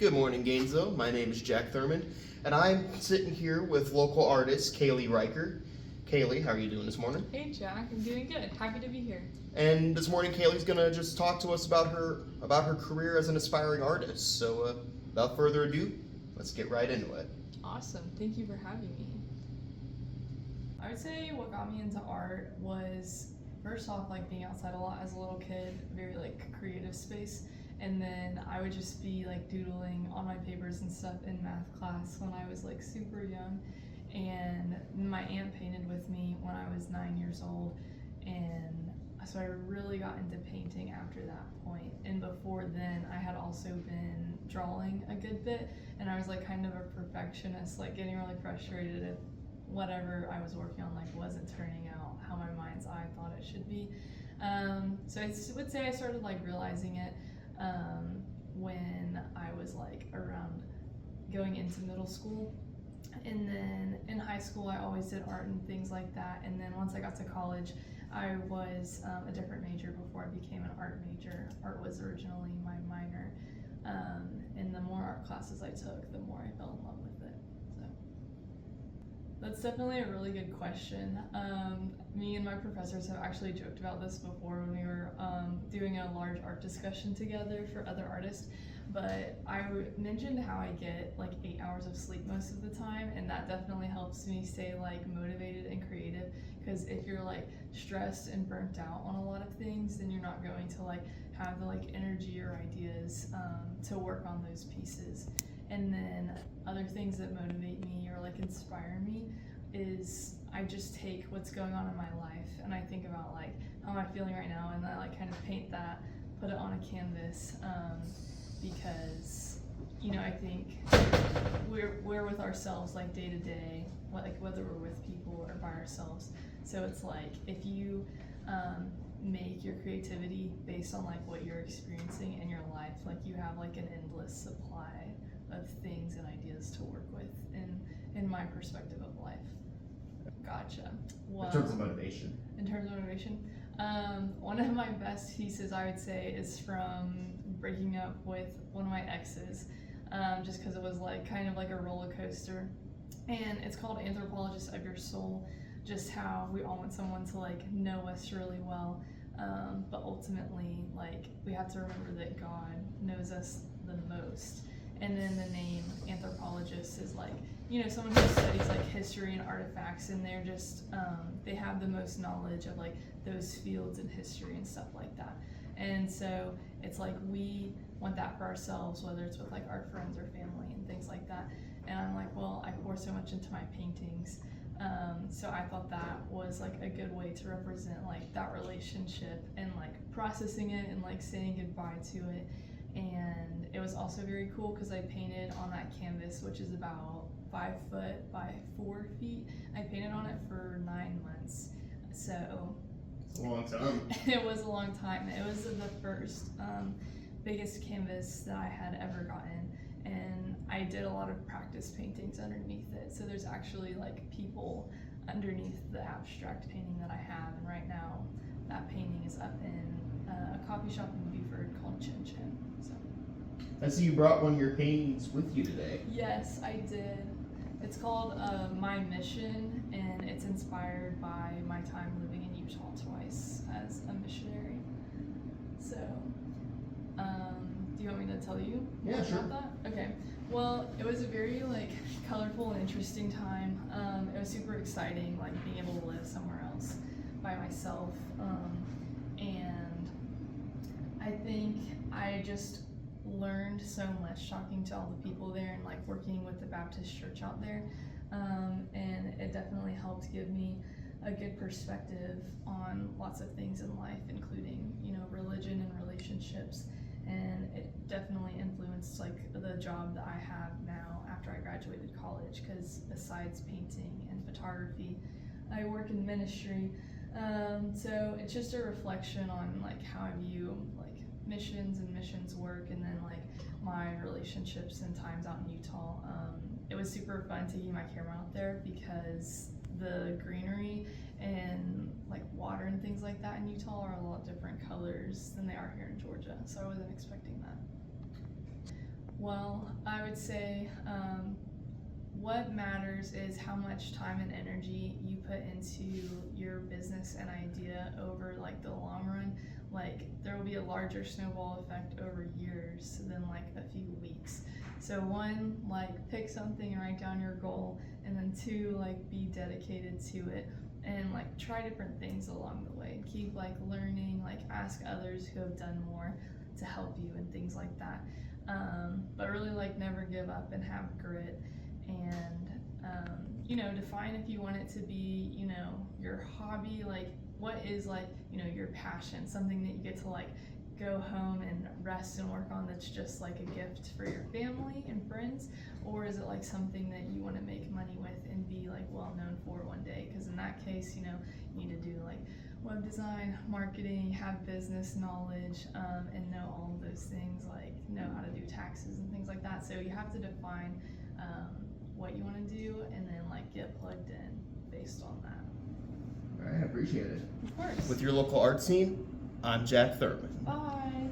Good morning, Gainesville. My name is Jack Thurman, and I'm sitting here with local artist Kayleigh Riker. Kayleigh, how are you doing this morning? Hey Jack, I'm doing good. Happy to be here. And this morning, Kayleigh's gonna just talk to us about her career as an aspiring artist. So, without further ado, let's get right into it. Awesome. Thank you for having me. I would say what got me into art was first off like being outside a lot as a little kid, very like creative space. And then I would just be like doodling on my papers and stuff in math class when I was like super young. And my aunt painted with me when I was 9 years old. And so I really got into painting after that point. And before then, I had also been drawing a good bit. And I was like kind of a perfectionist, like getting really frustrated if whatever I was working on like wasn't turning out how my mind's eye thought it should be. So I would say I started like realizing it when I was like around going into middle school. And then in high school, I always did art and things like that. And then once I got to college, I was a different major before I became an art major. Art was originally my minor. And the more art classes I took, the more I fell in love with it. So that's definitely a really good question. Me and my professors have actually joked about this before when we were doing a large art discussion together for other artists. But I mentioned how I get like 8 hours of sleep most of the time, and that definitely helps me stay like motivated and creative, because if you're like stressed and burnt out on a lot of things, then you're not going to like have the like energy or ideas to work on those pieces. And then other things that motivate me or like inspire me is I just take what's going on in my life and I think about like how am I feeling right now, and I like kind of paint that, put it on a canvas. Because I think we're with ourselves like day to day, like whether we're with people or by ourselves. So it's like if you make your creativity based on like what you're experiencing in your life, like you have like an endless supply of things and ideas to work with in my perspective of life. Gotcha. Well, In terms of motivation. One of my best pieces I would say is from breaking up with one of my exes, just because it was like kind of like a roller coaster. And it's called Anthropologist of Your Soul, just how we all want someone to like know us really well, but ultimately like we have to remember that God knows us the most. And then the name anthropologist is like, someone who studies like history and artifacts, and they're just, they have the most knowledge of like those fields and history and stuff like that. And so it's like we want that for ourselves, whether it's with like our friends or family and things like that. And I'm like, well, I pour so much into my paintings. So I thought that was like a good way to represent like that relationship and like processing it and like saying goodbye to it. And it was also very cool because I painted on that canvas, which is about 5 foot by 4 feet. I painted on it for 9 months. So It's a long time. it was a long time. It was the first biggest canvas that I had ever gotten. And I did a lot of practice paintings underneath it. So there's actually like people underneath the abstract painting that I have. And right now that painting is up in a coffee shop in Beaufort called Chin Chin. So I see you brought one of your paintings with you today. yes, I did. It's called My Mission, and it's inspired by my time living in Utah twice as a missionary. So, do you want me to tell you Yeah, more sure. about that? Okay. Well, it was a very like colorful and interesting time. It was super exciting, like being able to live somewhere else by myself. And I think I just learned so much talking to all the people there and like working with the Baptist church out there. And it definitely helped give me a good perspective on lots of things in life, including, religion and relationships. And it definitely influenced like the job that I have now after I graduated college, because besides painting and photography, I work in ministry. So it's just a reflection on like how I view like missions and missions work, and then like my relationships and times out in Utah. It was super fun taking my camera out there because the greenery and like water and things like that in Utah are a lot different colors than they are here in Georgia. So I wasn't expecting that. Well, I would say what matters is how much time and energy you put into your business and idea over like the long run. Like there will be a larger snowball effect over years than like a few weeks. So one, like pick something and write down your goal, and then two, like be dedicated to it and like try different things along the way. Keep like learning, like ask others who have done more to help you and things like that. But really like never give up and have grit, and define if you want it to be your hobby, like what is like your passion, something that you get to like go home and rest and work on, that's just like a gift for your family and friends, or is it like something that you want to make money with and be like well known for one day? Because in that case you need to do like web design, marketing, have business knowledge, and know all of those things, like know how to do taxes and things like that. So you have to define what you want to do and then like get plugged in based on that. All right, I appreciate it. Of course. With your local art scene, I'm Jack Thurman. Bye.